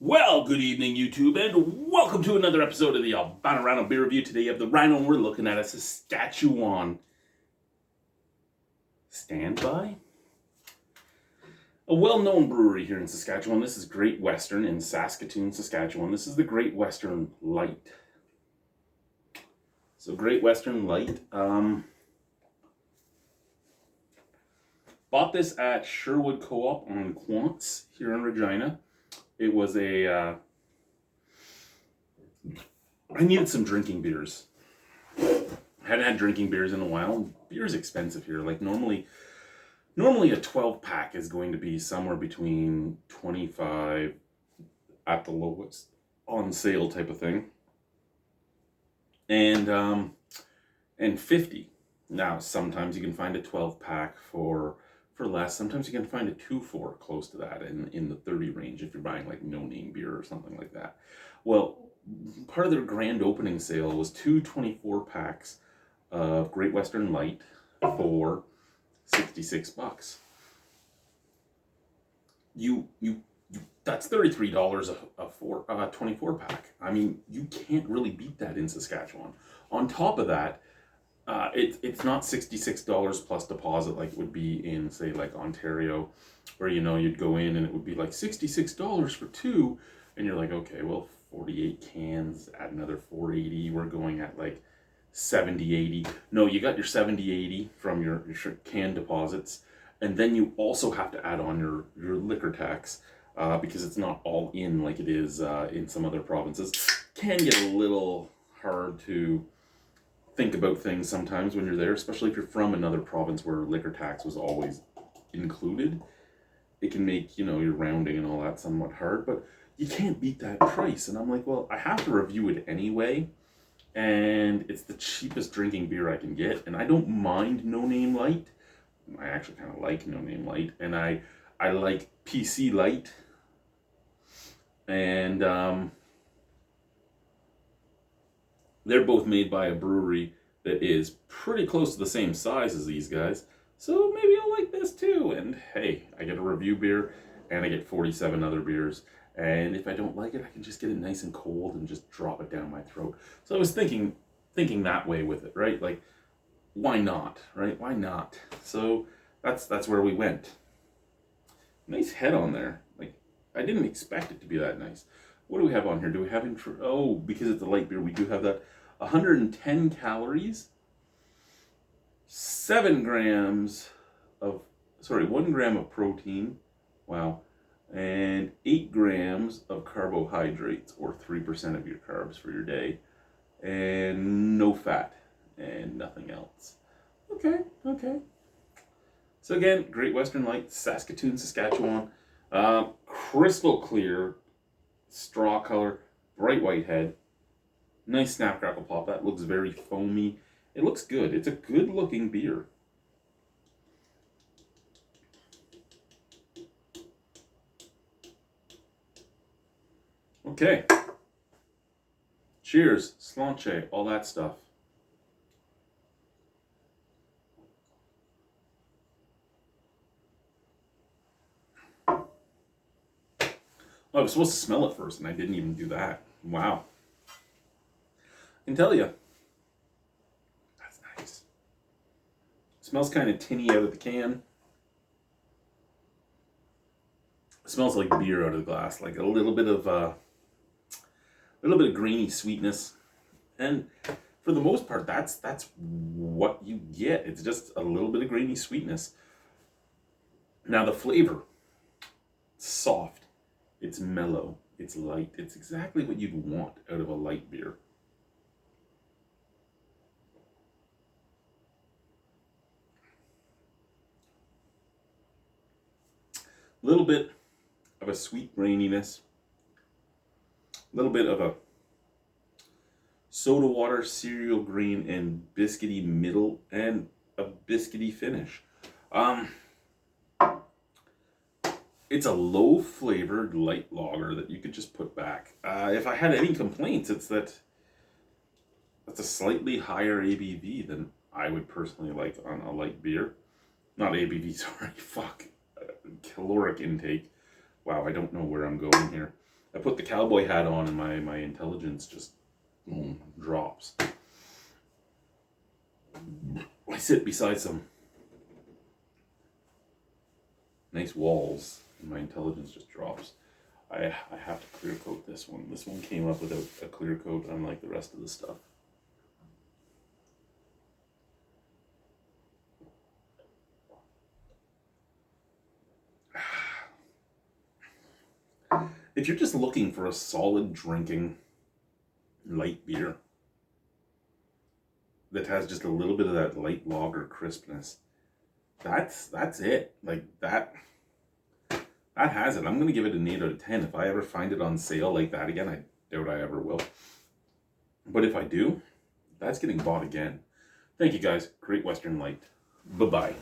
Well, good evening, YouTube, and welcome to another episode of the Albano Rhino Beer Review. Today, of the Rhino, we're looking at a Saskatchewan. Stand by? A well-known brewery here in Saskatchewan. This is Great Western in Saskatoon, Saskatchewan. This is the Great Western Light. So, Great Western Light. Bought this at Sherwood Co-op on Quants here in Regina. It was I needed some drinking beers. I hadn't had drinking beers in a while. Beer's expensive here. Like normally a 12 pack is going to be somewhere between 25 at the lowest on sale type of thing. And 50. Now sometimes you can find a 12 pack for less. Sometimes you can find a 2-4 close to that in the 30 range if you're buying like no name beer or something like that. Well, part of their grand opening sale was 2 24 packs of Great Western Light for $66. You that's $33 a 24 pack. I mean, you can't really beat that in Saskatchewan. On top of that, it's not $66 plus deposit like it would be in, say, like Ontario, where you'd go in and it would be like $66 for 2, and you're like, okay, well, 48 cans at another $4.80. We're going at like $70-$80. No, you got your $70-$80 from your can deposits, and then you also have to add on your liquor tax because it's not all in like it is in some other provinces. Can get a little hard to think about things sometimes when you're there, especially if you're from another province where liquor tax was always included. It can make, your rounding and all that somewhat hard, but you can't beat that price. And I'm like, well, I have to review it anyway, and it's the cheapest drinking beer I can get, and I don't mind No Name Light. I actually kind of like No Name Light, and I like PC Light, and they're both made by a brewery that is pretty close to the same size as these guys. So maybe I'll like this too. And hey, I get a review beer and I get 47 other beers. And if I don't like it, I can just get it nice and cold and just drop it down my throat. So I was thinking that way with it, right? Like, why not, right? Why not? So that's where we went. Nice head on there. Like, I didn't expect it to be that nice. What do we have on here? Do we have because it's a light beer, we do have that. 110 calories, 1 gram of protein, wow, and 8 grams of carbohydrates, or 3% of your carbs for your day, and no fat, and nothing else. Okay. So again, Great Western Light, Saskatoon, Saskatchewan, crystal clear, straw color, bright white head, nice snap crackle pop. That looks very foamy. It looks good. It's a good looking beer. Okay. Cheers, sláinte, all that stuff. I was supposed to smell it first, and I didn't even do that. Wow. I can tell you. That's nice. It smells kind of tinny out of the can. It smells like beer out of the glass, like a little bit of grainy sweetness. And for the most part, that's what you get. It's just a little bit of grainy sweetness. Now the flavor, it's soft. It's mellow, it's light. It's exactly what you'd want out of a light beer. A little bit of a sweet graininess. A little bit of a soda water, cereal green, and biscuity middle, and a biscuity finish. It's a low-flavored light lager that you could just put back. If I had any complaints, it's that's a slightly higher ABV than I would personally like on a light beer. Not ABV, sorry, caloric intake. Wow, I don't know where I'm going here. I put the cowboy hat on and my intelligence just drops. I sit beside some nice walls and my intelligence just drops. I have to clear coat this one. This one came up without a clear coat, unlike the rest of the stuff. If you're just looking for a solid drinking light beer that has just a little bit of that light lager crispness, that's it. Like that has it. I'm gonna give it an 8 out of 10. If I ever find it on sale like that again, I doubt I ever will. But if I do, that's getting bought again. Thank you guys. Great Western Light. Bye-bye.